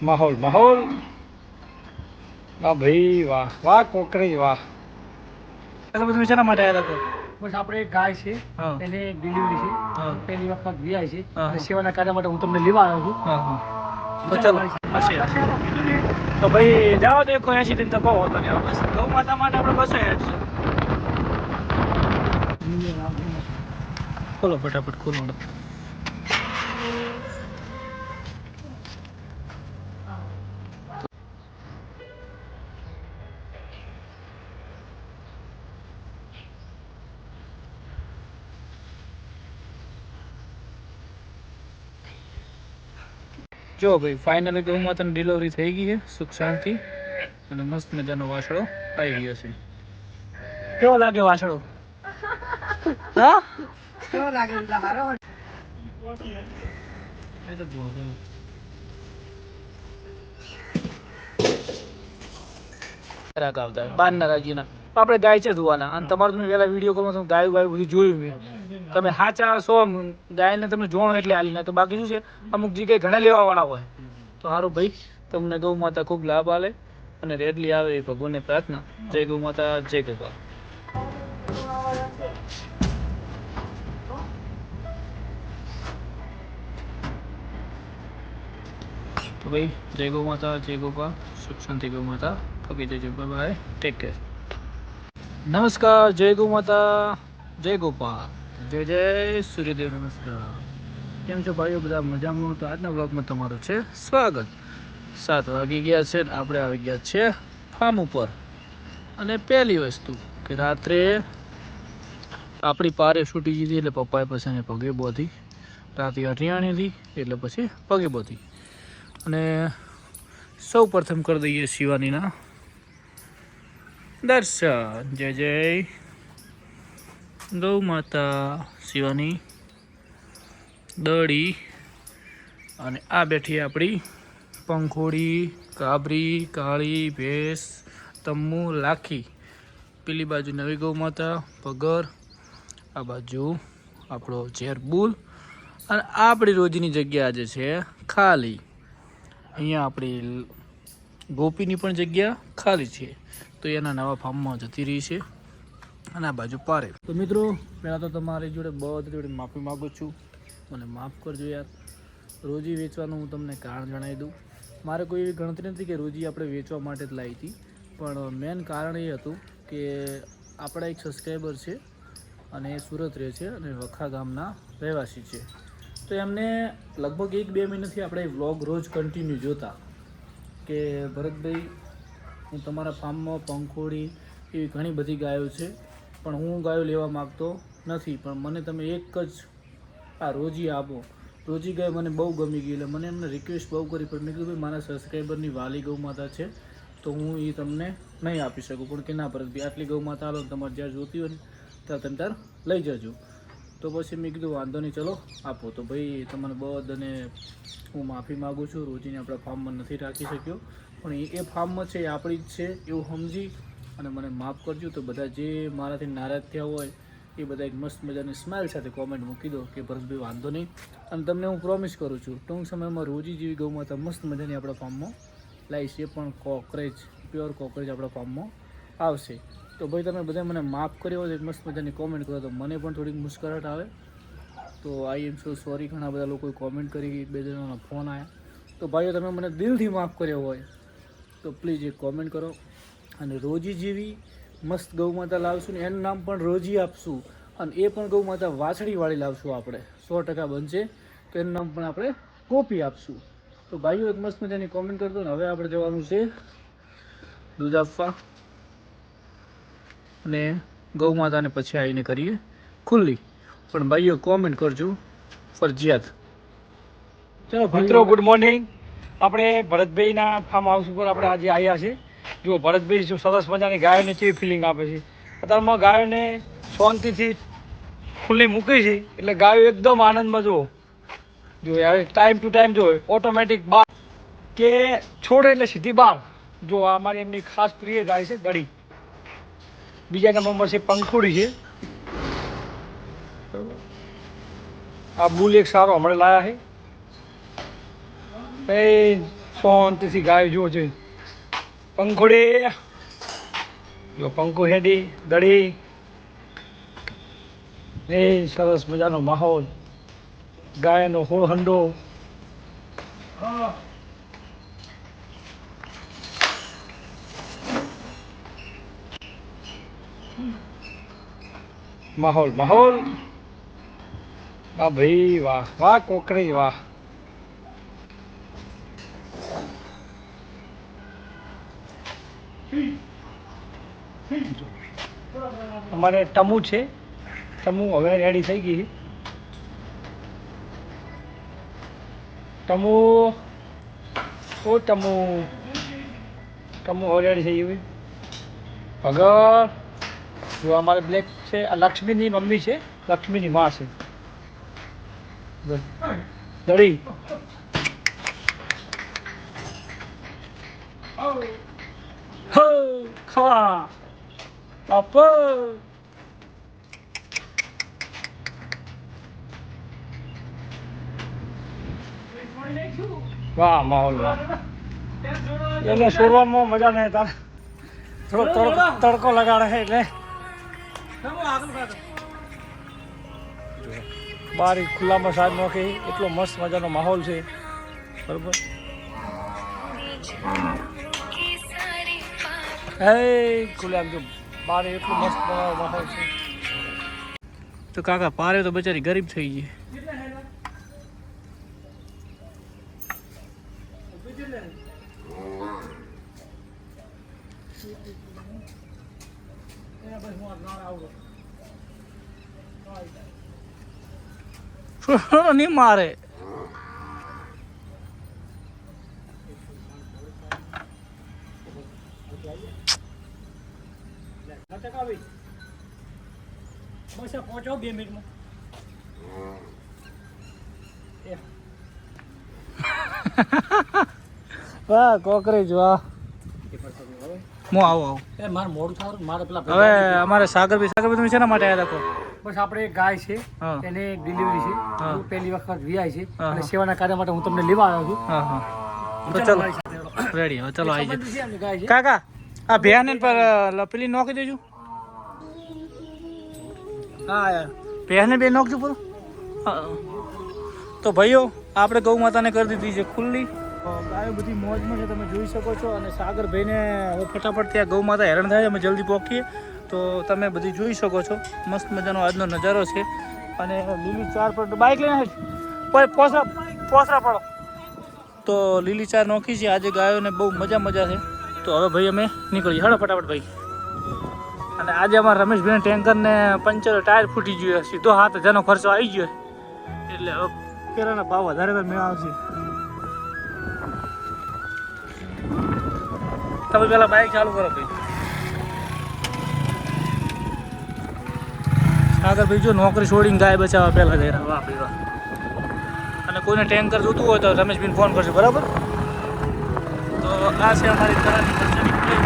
માહોલ માહોલ વાહ ભાઈ વાહ વાહ કોકરી વાહ. તમે શેના માટે આવ્યા હતા? બસ આપણે એક ગાય છે એને ડિલિવરી છે, પહેલી વખત વિયાય છે અને સેવાના કાર્ય માટે હું તમને લેવા આવ્યો છું. તો ચલો તો ભાઈ જાઓ તો 180 દિન તો કહો તો ને બસ ગૌ માતા માટે આપણે બસ ખોલો ફટાફટ ખોલો. જો ભાઈ ફાઇનલી ગૌ માતાની ડિલિવરી થઈ ગઈ છે સુખ શાંતિ અને મસ્ત મજાનો વાસળો આવી ગયો છે. કેવો લાગે વાસળો? હા કેવો લાગે? આપણે ગાય છે ધોવાના અને તમારે તમે પેલા વિડીયો કોલમાં તમે ગાયું ગાયું બધું જોયું મેં. તમે સાચા છો ગાયને તમે જોણો એટલે હાલી ના તો બાકી શું છે અમુક જગ્યાએ ઘણા લેવા વાળા હોય તો સારું ભાઈ તમને ગૌ માતા ખૂબ લાભ આલે અને રેડલી આવે એ ભગવાનને પ્રાર્થના. જય ગૌ માતા જય ગૌ. તો ભાઈ જય ગૌ માતા જય ગોપા સુખ શાંતિ ગૌ માતા પગી જજો. Bye bye take care. નમસ્કાર જય ગૌ માતા જય ગોપા જય જય સૂર્યદેવ. નમસ્કાર. કેમ છો ભાઈઓ? બધા મજામાં? તો આજના બ્લોગમાં તમારું છે સ્વાગત. 7 વાગી ગયા છે ને આપણે આવી ગયા છે ફાર્મ ઉપર. અને પહેલી વસ્તુ કે રાત્રે આપણી પારે છૂટી ગઈ એટલે પપ્પાએ પછી એને પગે બોધી રાતે અઠિયાણી હતી એટલે પછી પગે બોધી અને સૌ પ્રથમ કરી દઈએ શિવાનીના દર્શન. જય જય ગૌ માતા. શિવાની દડી અને આ બેઠી આપણી પંખોડી કાબરી કાળી ભેંસ તમ્મુ લાખી. પેલી બાજુ નવી ગૌ માતા પગર, આ બાજુ આપણો ઝેરબુલ અને આપણી રોજની જગ્યા આજે છે ખાલી. અહીંયા આપણી ગોપીની પણ જગ્યા ખાલી છે તો એના નવા ફાર્મમાં જતી રહી છે અને આ બાજુ પારે. તો મિત્રો પહેલાં તો તમારી જોડે બધી જોડે માફી માગું છું, મને માફ કરજો યાર. રોજી વેચવાનું હું તમને કારણ જણાવી દઉં. મારે કોઈ એવી ગણતરી નથી કે રોજી આપણે વેચવા માટે જ લાવી હતી, પણ મેન કારણ એ હતું કે આપણા એક સબસ્ક્રાઈબર છે અને એ સુરત રહે છે અને વખા ગામના રહેવાસી છે. તો એમને લગભગ 1-2 મહિનાથી આપણે વ્લોગ રોજ કન્ટિન્યુ જોતા કે ભરતભાઈ હું તમારા ફાર્મમાં પંખોડી એવી ઘણી બધી ગાયો છે પણ હું ગાયો લેવા માગતો નથી, પણ મને તમે એક જ આ રોજી આપો. રોજી ગાય મને બહુ ગમી ગઈ એટલે મને એમને રિક્વેસ્ટ બહુ કરી, પણ મેં કીધું ભાઈ મારા સબસ્ક્રાઈબરની વાલી ગૌ માતા છે તો હું એ તમને નહીં આપી શકું. પણ કે ના ભરતભાઈ આટલી ગૌ માતા આલો તમારે જ્યારે જોતી હોય ને ત્યારે તમે તાર લઈ જજો. તો પછી મેં કીધું વાંધો નહીં ચલો આપો. તો ભાઈ તમને બધાને હું માફી માગું છું. રોજીને આપણા ફાર્મમાં નથી રાખી શક્યો, પણ એ ફાર્મમાં છે એ આપણી જ છે એવું સમજી અને મને માફ કરજો. તો બધા જે મારાથી નારાજ થયા હોય એ બધા એક મસ્ત મજાની સ્માઇલ સાથે કોમેન્ટ મૂકી દો કે ભરતભાઈ વાંધો નહીં. અને તમને હું પ્રોમિસ કરું છું ટૂંક સમયમાં રોજી જેવી ગૌ માતા મસ્ત મજાની આપણા ફાર્મમાં લાવીશ. એ પણ કોકરેજ પ્યોર કોકરેજ આપણા ફાર્મમાં આવશે. તો ભાઈ તમે બધા મને માફ કર્યો હોય એક મસ્ત મજાની કોમેન્ટ કરો તો મને પણ થોડીક મુસ્કરાટ આવે. તો આઈ એમ સો સોરી. ઘણા બધા લોકોએ કોમેન્ટ કરી, 2 જણાના ફોન આવ્યા. તો ભાઈઓ તમે મને દિલથી માફ કર્યો હોય તો પ્લીઝ એક કોમેન્ટ કરો. અને રોજી જેવી મસ્ત ગૌ માતા લાવશું ને એનું નામ પણ રોજી આપશું અને એ પણ ગૌ માતા વાછડીવાળી લાવશું આપણે 100% બનશે તો એનું નામ પણ આપણે ગોપી આપશું. તો ભાઈઓ એક મસ્ત મજાની કોમેન્ટ કરતો ને હવે આપણે જવાનું છે દૂધ આપવા અને ગૌ માતાને પછી આવીને કરીએ ખુલ્લી. પણ ભાઈઓ કોમેન્ટ કરજો ફરજિયાત. ચલો મિત્રો ગુડ મોર્નિંગ. આપણે ભરતભાઈના ફાર્મ હાઉસ ઉપર આપણે આજે આવ્યા છે. જો ભરતભાઈ જો સરસ મજાની ગાયોને કેવી ફિલિંગ આપે છે. અત્યારમાં ગાયોને શાંતિથી ખુલ્લી મૂકી છે એટલે ગાયો એકદમ આનંદમાં જુઓ. જો હવે ટાઈમ ટુ ટાઈમ જો ઓટોમેટિક બહાર કે છોડે એટલે સીધી બહાર. જો આ અમારી એમની ખાસ પ્રિય ગાય છે દડી. બીજા નંબરમાં છે પંખુડી છે. આ બુલ એક સારો હમણાં લાયા છે. એ શાંતિથી ગાય જુઓ છે. પંખોડી જો પંખો હેડી દડી એ સરસ મજાનો માહોલ, ગાયનો હોળહંડો. માહોલ માહોલ. વાહ ભાઈ વાહ, વાહ કોકરી વાહ. અમારે ટમુ છે, ટમુ હવે રેડી થઈ ગઈ. ટમુ ઓ ટમુ, ટમુ હવે રેડી થઈ ગઈ. ભગર જો અમારે બ્લેક છે, આ લક્ષ્મીની મમ્મી છે, લક્ષ્મીની માં છે. દડી ખવા બાપા. વાહ માહોલ વાહ. એને છોડવામાં મજા નહીં તારે, થોડો તડકો લગાડે છે એટલે બહાર ખુલ્લામાં સાજ નોખી. એટલો મસ્ત મજાનો માહોલ છે, બરોબર. હે ખુલ્લે આમ જો બહાર એટલું મસ્ત માહોલ છે. તો કાકા પારે તો બચારી ગરીબ થઈ ગઈ. નહીં મારે. બસ પહોંચો 2 મિનિટમાં. વાહ કોકરેજ વાહ. હું આવું. એ મારે મોડું થવાનું, મારે પેલા હવે અમારે સાગરભાઈ તમે શેના માટે આવ્યા હતા? બસ આપણે એક ગાય છે, હા. એને એક ડિલિવરી છે, હા. હું પહેલી વખત વિયાય છે હા. અને સેવાના કાર્ય માટે હું તમને લેવા આવ્યો છું. હા હા તો ચલો રેડી. હવે ચલો આવી જાય ગાય છે. કાકા. આ ભેયાને પર પેલી નોખી દેજો. હા યાર ભેયાને બે નોખજો પૂરો. હા તો ભાઈઓ આપણે ગૌ માતાને કરી દીધી છે ખુલ્લી. ગાયો બધી મોજમાં છે, તમે જોઈ શકો છો. અને સાગરભાઈને હવે ફટાફટ ત્યાં ગૌ માતા હેરાન થાય, અમે જલ્દી પહોંચીએ. તો તમે બધી જોઈ શકો છો, મસ્ત મજાનો આજનો નજારો છે. અને લીલી ચાર પર બાઇક લઈને પોસરા પડો. તો લીલી ચાર નોખી છે આજે ગાયોને, બહુ મજા છે. તો હવે ભાઈ અમે નીકળીએ. હળો ફટાફટ ભાઈ. અને આજે અમારા રમેશભાઈને ટેન્કરને પંચર ટાયર ફૂટી ગયું, સીધો 7,000નો ખર્ચો આવી ગયો. એટલે હવે કેરાના ભાવ વધારે મેળ આવશે. તમે પેલા બાઇક ચાલુ કરો ભાઈ. સાગરભાઈ જો નોકરી છોડીને ગાય બચાવવા પહેલા જઈ રહ્યા. વાહ ભાઈ વાહ. અને કોઈને ટેન્કર જોતું હોય તો રમેશભાઈને ફોન કરજો, બરાબર. તો આ છે અમારી કરાની ખર્ચાની પ્લેન.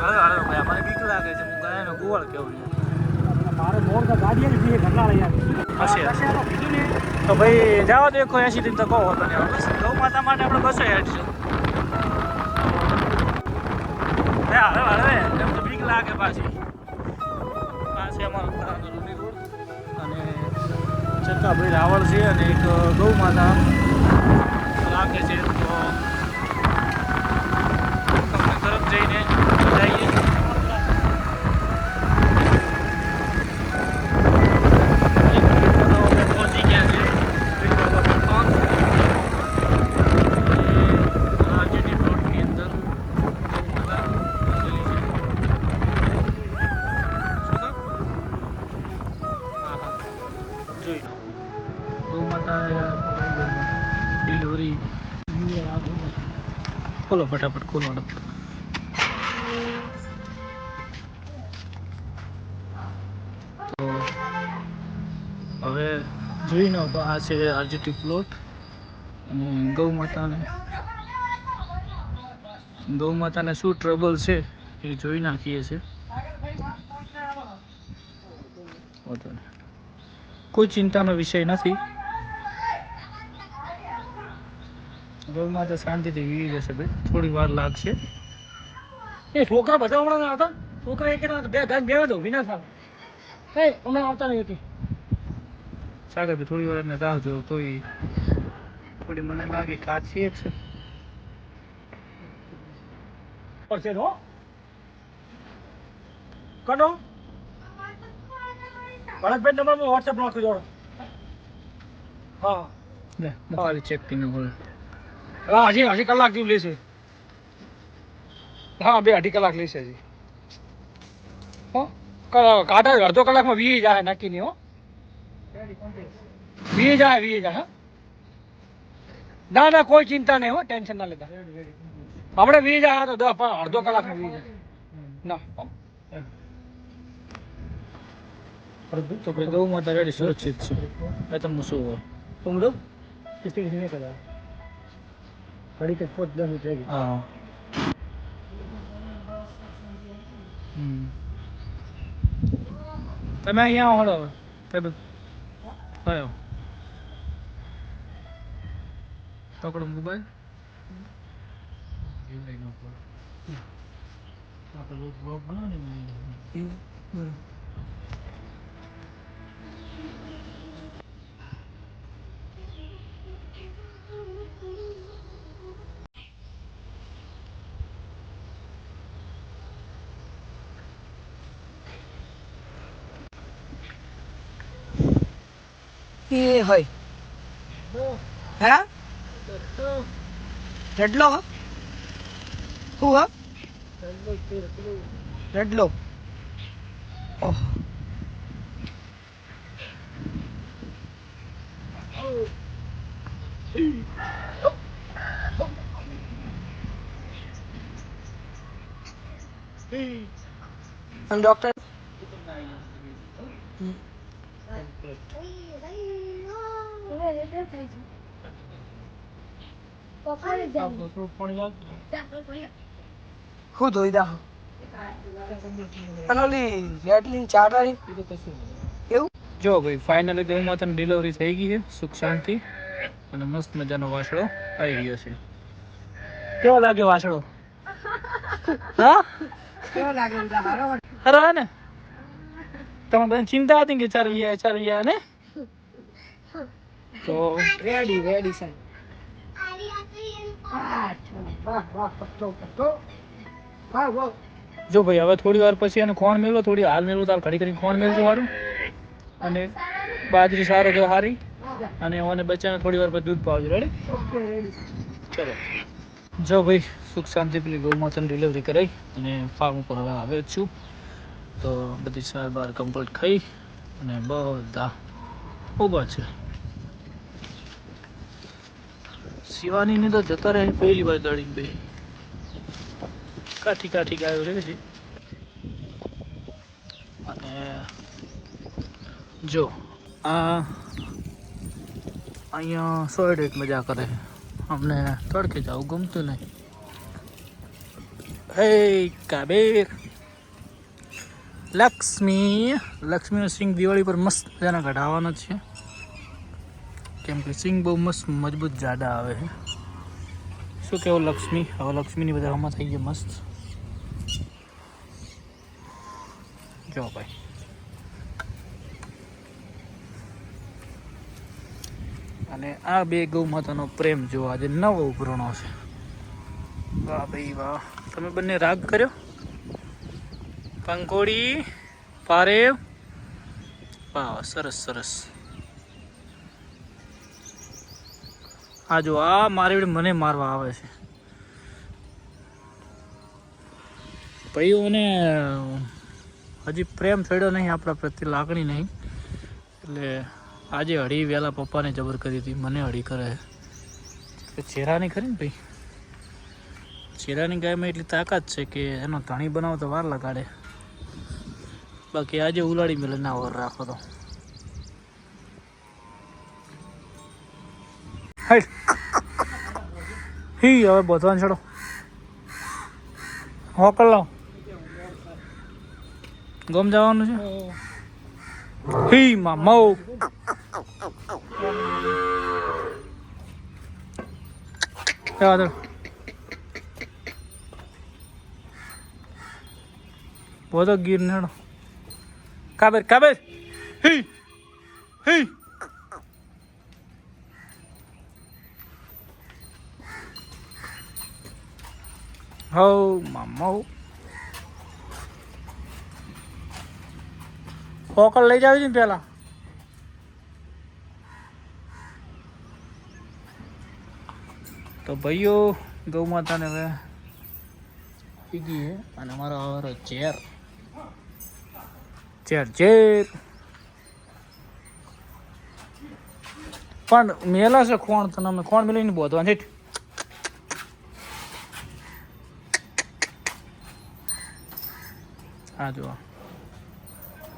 ભાઈ અમારે બીક લાગે છે, હું ગાયનો ગોવાળ કેવું છે. મારે મોડ તો ગાડી આવી ઘરના લઈ આવી. તો ભાઈ જાઓ તો 180 દિન તો કહો હતો ને. બસ ગૌ માતા માટે આપણે બસો હેઠશું. હવે એમ તો બીક લાગે પાછી. આ છે અમારો ખરાનો રૂની રોડ. અને ચક્કાભાઈ રાવળ છે અને એક ગૌ માતા રાખે છે. તો તમને તરફ જઈને જઈએ. ડિલિવરી ખોલો ફટાફટ ખોલો. તો હવે જોઈ લો તો આ છે આરજીટી પ્લોટ. અને ગૌ માતાને શું ટ્રબલ છે એ જોઈ નાખીએ છીએ. કોઈ ચિંતાનો વિષય નથી. ગૌમાં તો શાંતિથી વીવી જશે ભાઈ, થોડી વાર લાગશે. એ છોકરા બધા હમણાં ના હતા, છોકરા એક ના બે ગાય બેવા દો વિના સાહેબ. એ હમણાં આવતા નહીં હતી. સાગર ભાઈ થોડી વાર એને રાહ જોઉં તો થોડી મને લાગે કાચી છે. પડશે હો કનો ભરતભાઈ નંબર વોટ્સએપ નાખી દો. હા લે મારી ચેક કરીને બોલ. હા હજી કલાક જેવું લેશે. હા 2-2.5 કલાક લેશે હજી. હો કાંટા અડધો કલાકમાં વી જાય નક્કી નહીં હો. વી જાય હા. ના ના કોઈ ચિંતા નહીં હો, ટેન્શન ના લેતા. આપણે વી જાય તો અડધો કલાકમાં વી જાય ના. તો ભાઈ ગૌ માતા રેડી સુરક્ષિત છે. એ તમને શું હોય ઉમરો કિસ્તી નહીં કરા ઘડી કે 5-10 મિનિટ રહી. હા તમે અહીંયા આવો હળો હવે કયો પકડો મોબાઈલ. એ હોય હે રેડલો હા શું હા રેડલો. ઓહ અને ડોક્ટર શું ધોઈ દા અને ઓલી રેડલીન ચાટારી એવું. જો ભાઈ ફાઇનલી ગૌ માતાની ડિલિવરી થઈ ગઈ છે સુખ શાંતિ અને મસ્ત મજાનો વાસળો આવી ગયો છે. કેવો લાગે વાસણો? હા કેવો લાગે ખરો હે ને? તમે બધી ચિંતા હતી કે ચાર વીયા ને તો રેડી સાહેબ. જો ભાઈ હવે થોડી વાર પછી એને ખોણ મેળવો, થોડી હાલ મેળવો તાર ઘડી કરીને ખોણ મેળજો સારું, અને બાજરી સારો જો સારી, અને ઓને બચ્ચાને થોડી વાર પછી દૂધ પાવજો. રેડી? ચલો જો ભાઈ સુખ શાંતિ પેલી ગૌ માતાની ડિલિવરી કરાવી અને ફાર્મ ઉપર હવે આવે જ છું. તો બધી સાર બાર કમ્પ્લીટ ખાઈ અને બધા ઊભા છે. શિવાની ની તો જતા રહે પહેલી વાર દળી બે કાઠી ગાયો રહે છે. અને જો આ અહીંયા સોયડે મજા કરે, અમને તડકે જવું ગમતું નહીં. હે કાબેર લક્ષ્મીનો સિંગ દિવાળી પર મસ્ત મજાના કઢાવવાનો છે, કેમ કે સિંગ બહુ મસ્ત મજબૂત જાડા આવે છે. શું કેવું લક્ષ્મી? હવે લક્ષ્મીની બધા આમાં થઈ ગયા મસ્ત. જો ભાઈ અને આ બે ગૌ માતાનો પ્રેમ જો આજે નવો ઉભરણો છે. વાહ ભાઈ વાહ, તમે બંને રાગ કર્યો. પંખોડી પારેવ વાહ સરસ સરસ. આ જો આ મારી વડે મને મારવા આવે છે. ભાઈઓને હજી પ્રેમ થયો નહીં આપણા પ્રત્યે, લાગણી નહીં, એટલે આજે હળી વહેલા પપ્પાને જબર કરી હતી, મને હળી કરે છે. ચેરાની ખરી ને ભાઈ, ચેરાની ગાયમાં એટલી તાકાત છે કે એનો ધણી બનાવો તો વાર લગાડે, બાકી આજે ઉલાડી મેલે ના ઓર રાખો તો. હી હવે બોધવાન છોડો હોકલ લાવ ગમ જવાનું છે. હી મામા જવા દો બોધો ગીર નેડો કાબેર કાબેર હી હી હો મામા પોકળ લઈ જાવ છે ને પેલા તો ભાઈઓ ગૌ માતાને હવે પી ગઈ અને અમારો આવરો ચેર ચેર ચેર પણ મેલા છે ખોણ તો અમે ખોણ મેળવીને બોધવા છે હા જો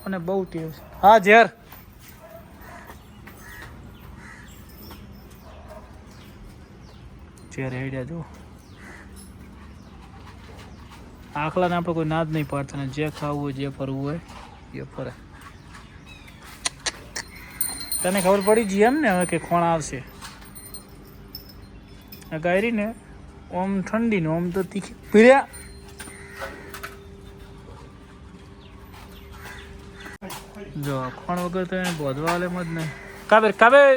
અને બહુ ટેવ છે હા ઝેર ઝેર હેડ્યા જો આખલાને આપણે કોઈ ના જ નહીં પાડતા ને જે ખાવું હોય જે ફરવું હોય એ ફરે તને ખબર પડી જઈ એમ ને હવે કે કોણ આવશે ગાયરી ને ઓમ ઠંડી ને ઓમ તો તીખી પીર્યા જો ખોણ વગર તો એને બોધવા આલે જ નહીં કાબેર કાબેર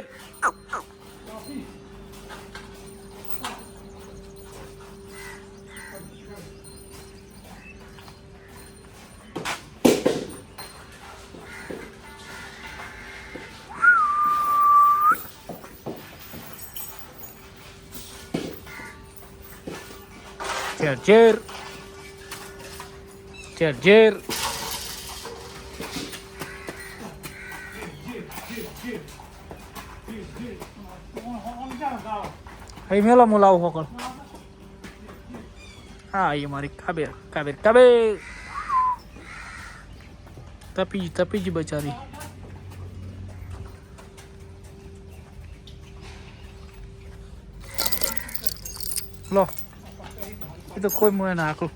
ચેર ચેર ચેર ચેર અહીં મેલો મુલાવ હોકળ હા એ મારી કાબેર કાબેર કાબેર તપી જી બચારી લો એ તો કોઈ મોય ના આકલું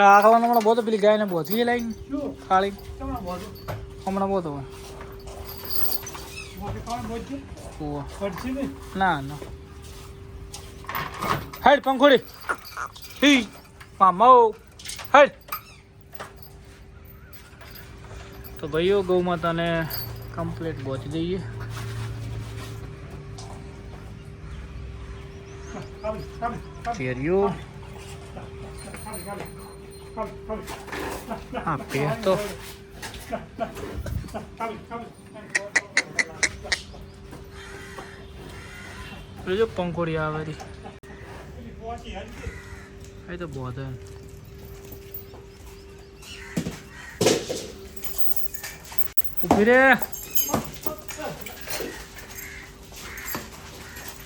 આખલાને હમણાં બહુ પેલી ગાયને બોધવી લાવીને ખાલી હમણાં બહુ હોય ના ના હેડ પંખોડી હી મામો હેડ તો ભાઈઓ ગૌ માતાને કમ્પ્લીટ પહોંચી દઈએ ચેરિયો હા પેર તો જો પંખોડી આવે એ તો બહુ ઉભી રે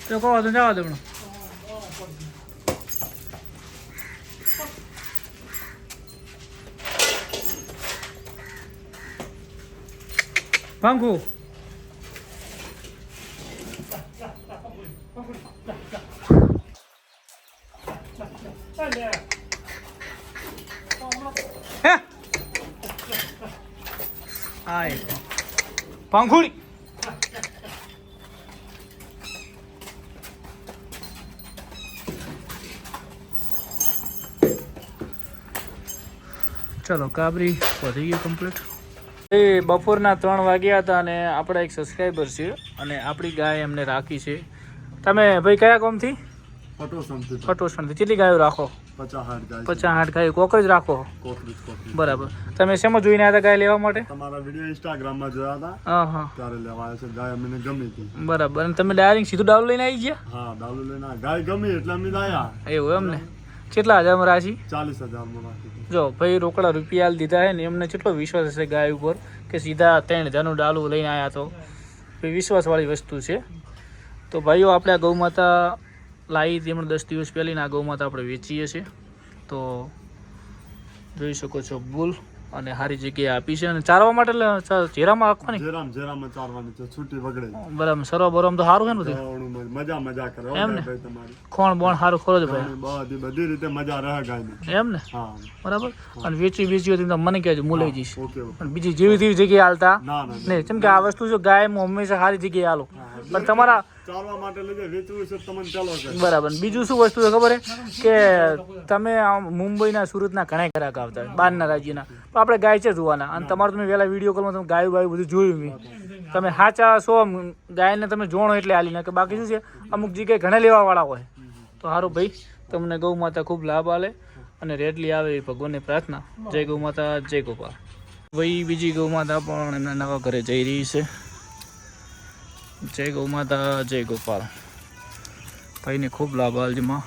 તો કહો તો જવા દે હમણાં પંખુ હાય પંખુડી ચલો કાબરી પતી ગયું કમ્પ્લીટ એ બપોરના 3 વાગ્યા હતા અને આપણા એક સબસ્ક્રાઈબર છે અને આપણી ગાય એમને રાખી છે તમે ભાઈ કયા ગામથી પટોસણથી કેટલી ગાયો રાખો 50 ગાયો કોક જ રાખો બરાબર તમે શેમાં જોઈને આવ્યા હતા ગાય લેવા માટે તમારા વિડિયો ઇન્સ્ટાગ્રામમાં જોયા હતા હા ત્યારે લેવા આવ્યા છે ગાય અમને ગમી હતી બરાબર અને તમે ડાયરેક્ટ સીધું ડાવલું લઈને આવી ગયા હા ડાવલું લઈને ગાય ગમી એટલે અમે લાયા એવું એમને કેટલા હજારમાં રાશી 40,000 માં રાખી જો ભાઈ રોકડા રૂપિયા દીધા છે ને એમને કેટલો વિશ્વાસ હશે ગાય ઉપર કે સીધા 3,000નું ડાલું લઈને આવ્યા તો વિશ્વાસવાળી વસ્તુ છે તો ભાઈઓ આપણે આ ગૌમાતા લાવી હતી હમણાં 10 દિવસ પહેલાં આ ગૌમાતા આપણે વેચીએ છીએ તો જોઈ શકો છો બુલ અને સારી જગ્યાએ આપી છે. અને ચારવા માટે ઝેરામાં રાખવાની જેરામાં ચારવાની છે, છૂટી વગડે. બરાબર. સરવા બરોમ તો સારું છે ને બધું, જવાનું મજા કરે હો એમ ને? ભાઈ તમારી. ખોણ બોણ સારું ખરો છે ભાઈ, બધી રીતે મજા રહે ગાયની. એમ ને? હા. બરાબર. અને વેચી હોય તો મને કહેજો, હું લઈ જઈશ. Okay okay. અને બીજી જેવી તેવી જગ્યાએ હાલતા ના ના નહીં, કેમ કે આ વસ્તુ છે ગાયમાં હંમેશા સારી જગ્યાએ હાલો. પણ તમારા ચાલવા માટે લઈ જાય, વેચવું છે તમને ચાલો કરે. બરાબર. બીજું શું વસ્તુ છે ખબર છે કે તમે મુંબઈના સુરતના ઘણા ગ્રાહક આવતા હોય, બહારના રાજ્યના, પણ આપણે ગાય છે જોવાના. અને તમારું તમે વહેલા વિડીયો કોલમાં તમે ગાયું બાયું બધું જોયું મેં, તમે સાચા છો ગાયને તમે જોણો એટલે હાલી નાખે. બાકી શું છે અમુક જગ્યાએ ઘણા લેવાવાળા હોય. તો સારું ભાઈ, તમને ગૌ માતા ખૂબ લાભ આલે અને રેડલી આવે એ ભગવાનની પ્રાર્થના. જય ગૌ માતા, જય ગોપાલ. ભાઈ બીજી ગૌ માતા પણ એમના નવા ઘરે જઈ રહી છે. જય ગૌ માતા, જય ગોપાલ. ભાઈને ખૂબ લાભ આલજમાં.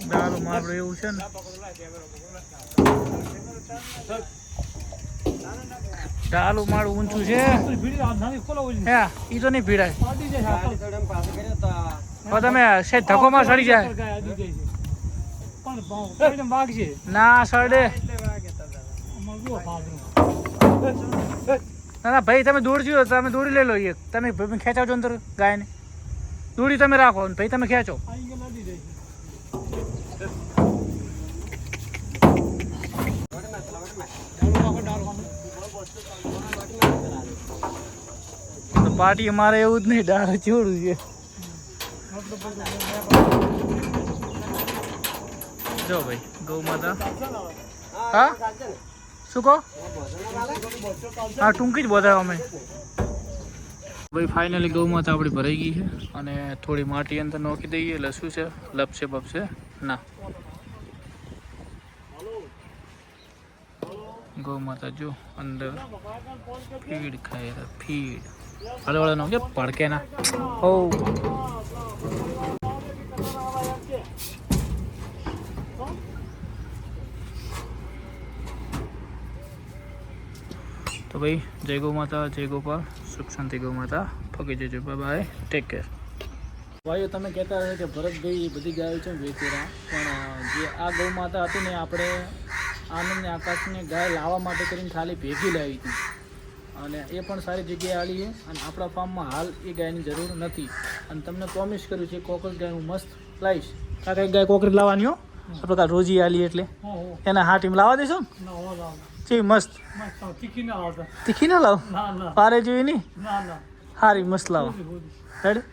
દારૂ મારું એવું છે ને, ચાલુ મારું ઊંચું છે, હે ઈ તો નહીં ભીડાય. હવે તમે શેઠ ધક્કોમાં સડી જાય ના સડે. ના ના ભાઈ, તમે દોડ જો, તમે દોડી લઈ લો એક, તમે ખેંચાવજો અંદર ગાયને, દોડી તમે રાખો ને ભાઈ તમે ખેંચો. તો પાર્ટી અમારે એવું જ નહીં, ડાળ ચેવડું છે. જો ભાઈ ગૌ માતા, હા શું કહો? હા ટૂંકી જ બોધાય અમે. ભાઈ ફાઇનલી ગૌ માતા આપણી ભરાઈ ગઈ છે અને થોડી માટી અંદર નોખી દઈએ એટલે શું છે લપસે બપસે ના. ગૌ માતા જો અંદર ફીડ ખાઈ રહ્યા, ફીડ હલવાળા નો કે પડકે ના હો. તો ભાઈ જય ગૌ માતા, જય ગોપાલ, સુખ શાંતિ ગૌ માતા. ફકી જજો, બાય બાય, ટેક કેર. ભાઈઓ તમે કહેતા હતા કે ભરતભાઈ એ બધી ગાયો છે વેચેરા, પણ જે આ ગૌ માતા હતી ને આપણે આનંદ ને આકાશને ગાય લાવવા માટે કરીને ખાલી ભેગી લાવી હતી અને એ પણ સારી જગ્યાએ આલી છે. અને આપણા ફાર્મમાં હાલ એ ગાયની જરૂર નથી અને તમને પ્રોમિસ કર્યું છે કોકરેજ ગાય હું મસ્ત લાવીશ. કાકા એક ગાય કોકરેજ લાવવાની હો, આપણે કાલ રોજી આલી એટલે એના હા ટીમ લાવવા દેશો ને છે મસ્ત. તીખી ના લાવ, પારે જોઈ નહીં, સારી મસ્ત લાવો રેડી.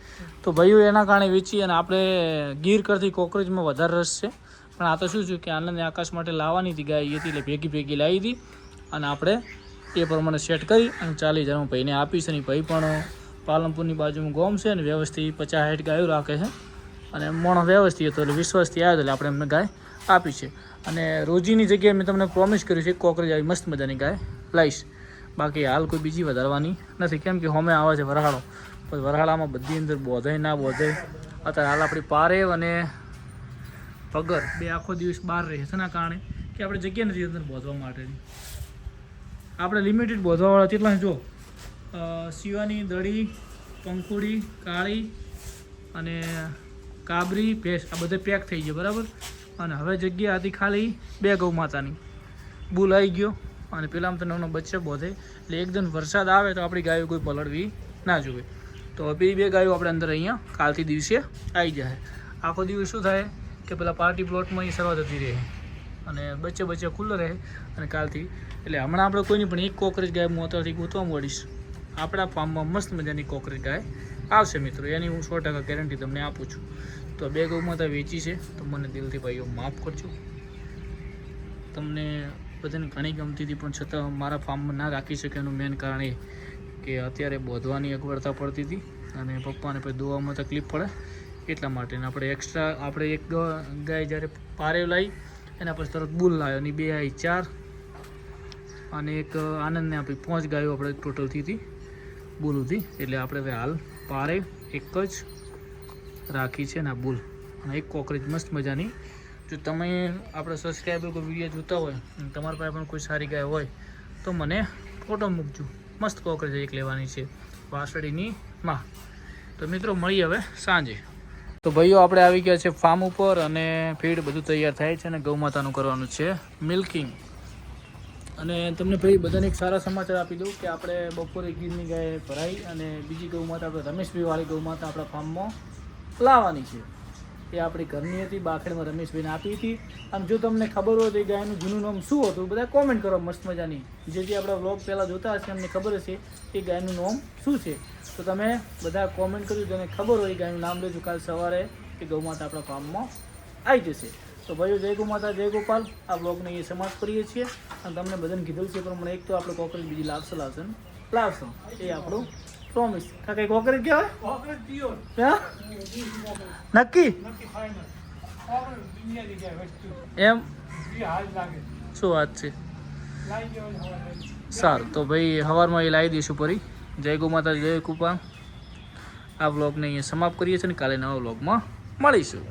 તો ભાઈઓ એના કારણે વેચી અને આપણે ગીર કરતી કોકરેજમાં વધારે રસ છે. પણ આ તો શું છે કે આનંદ આકાશ માટે લાવવાની હતી ગાય હતી એટલે ભેગી લાવી હતી અને આપણે એ પ્રમાણે સેટ કરી અને 40,000 ભાઈને આપીશ. અને ભાઈ પણ પાલનપુરની બાજુમાં ગોમ છે અને વ્યવસ્થિત 50-60 ગાયો રાખે છે અને મોણો વ્યવસ્થિત હતો એટલે વિશ્વાસથી આવ્યો એટલે આપણે એમને ગાય આપી છે. અને રોજીની જગ્યાએ મેં તમને પ્રોમિસ કર્યું છે કોકરેજ આવી મસ્ત મજાની ગાય લાવીશ. બાકી હાલ કોઈ બીજી વધારવાની નથી, કેમ કે હોમે આવે છે વરહાળો, પણ વરહાળામાં બધી અંદર બોધાય ના બોધાય. અત્યારે હાલ આપણી પારેવ અને પગર બે આખો દિવસ બહાર રહે છે એના કારણે કે આપણે જગ્યા નથી અંદર બોધવા માટેની. આપણે લિમિટેડ બોધવાવાળા કેટલા જો શિવાની, દડી, પંખુડી, કાળી અને કાબરી, ભેંસ આ બધે પેક થઈ ગયો બરાબર. અને હવે જગ્યા હતી ખાલી 2 ગૌ માતાની. બુલ આવી ગયો અને પેલામાં તો નાનો બચ્ચો બોધે એટલે એકદમ વરસાદ આવે તો આપણી ગાયો કોઈ પલળવી ના જોઈએ. તો હવે 2 ગાયો આપણે અંદર અહીંયા કાલથી દિવસે આવી જાય. આખો દિવસ શું થાય કે પેલા પાર્ટી પ્લોટમાં શરૂઆત થતી રહે અને બચ્ચે ખુલ્લો રહે. અને કાલથી એટલે હમણાં આપણે કોઈની પણ એક કોકરેજ ગાય હું અત્યારથી ગોતવા મળીશ. આપણા ફાર્મમાં મસ્ત મજાની કોકરેજ ગાય આવશે મિત્રો, એની હું 100% ગેરંટી તમને આપું છું. તો 2 ગૌ માતા વેચી છે તો મને દિલથી ભાઈઓ માફ કરજો. તમને બધાને ઘણી ગમતી હતી પણ છતાં મારા ફાર્મમાં ના રાખી શકે એનું મેઇન કારણ એ કે અત્યારે બોધવાની અગવડતા પડતી હતી અને પપ્પાને પછી દોવામાં તકલીફ પડે એટલા માટે. આપણે એક્સ્ટ્રા આપણે એક ગાય જ્યારે પારેવ લાવી એના પછી તરત બુલ લાવ્યો અને 2 આવી 4 અને એક આનંદને આપી 5 ગાયો આપણે ટોટલ થઈ હતી બુલ હતી. એટલે આપણે હવે હાલ પારેવ એક જ રાખી છે ને આ બુલ અને એક કોકરેજ મસ્ત મજાની. જો તમે આપણે સબસ્ક્રાઈબર કોઈ વિડીયો જોતા હોય અને તમારા પાસે પણ કોઈ સારી ગાય હોય તો મને ફોટો મૂકજો. મસ્ત કોકરેજ એક લેવાની છે વાસળીની માં. તો મિત્રો મળીએ હવે સાંજે. તો ભાઈઓ આપણે આવી ગયા છે ફાર્મ ઉપર અને ફીડ બધું તૈયાર થાય છે અને ગૌ માતાનું કરવાનું છે મિલ્કિંગ. અને તમને ભાઈ બધાને એક સારા સમાચાર આપી દઉં કે આપણે બપોરે ગીરની ગાય ભરાઈ અને બીજી ગૌ માતા આપણે રમેશભાઈ વાળી ગૌ માતા આપણા ફાર્મમાં લાવવાની છે. એ આપણી ઘરની હતી, બાખેડમાં રમેશભાઈને આપી હતી. આમ જો તમને ખબર હોય તો એ ગાયનું જૂનું નામ શું હતું બધા કોમેન્ટ કરો મસ્ત મજાની. જે આપણા વ્લોગ પહેલાં જોતા હશે એમને ખબર હશે એ ગાયનું નામ શું છે. તો તમે બધા કોમેન્ટ કરજો, જેને ખબર હોય એ ગાયનું નામ લેજો. કાલ સવારે એ ગૌ માતા આપણા ફાર્મમાં આવી જશે. તો ભાઈઓ જય ગૌ માતા જય ગોપાલ. આ વ્લોગને એ સમાપ્ત કરીએ છીએ અને તમને બધાને કીધું છે પ્રમાણે એક તો આપણે કોકરેજ બીજી લાવશો એ આપણું પ્રોમિસ. કાંઈ કોકરેજ કહેવાય નક્કી એમ શું વાત છે. સારું તો ભાઈ સવારમાં એ લાવી દઈશું પરી. જય ગૌ માતા જય કૃપા. આ વ્લોગને અહીંયા સમાપ્ત કરીએ છીએ ને કાલે નવા વ્લોગમાં મળીશું.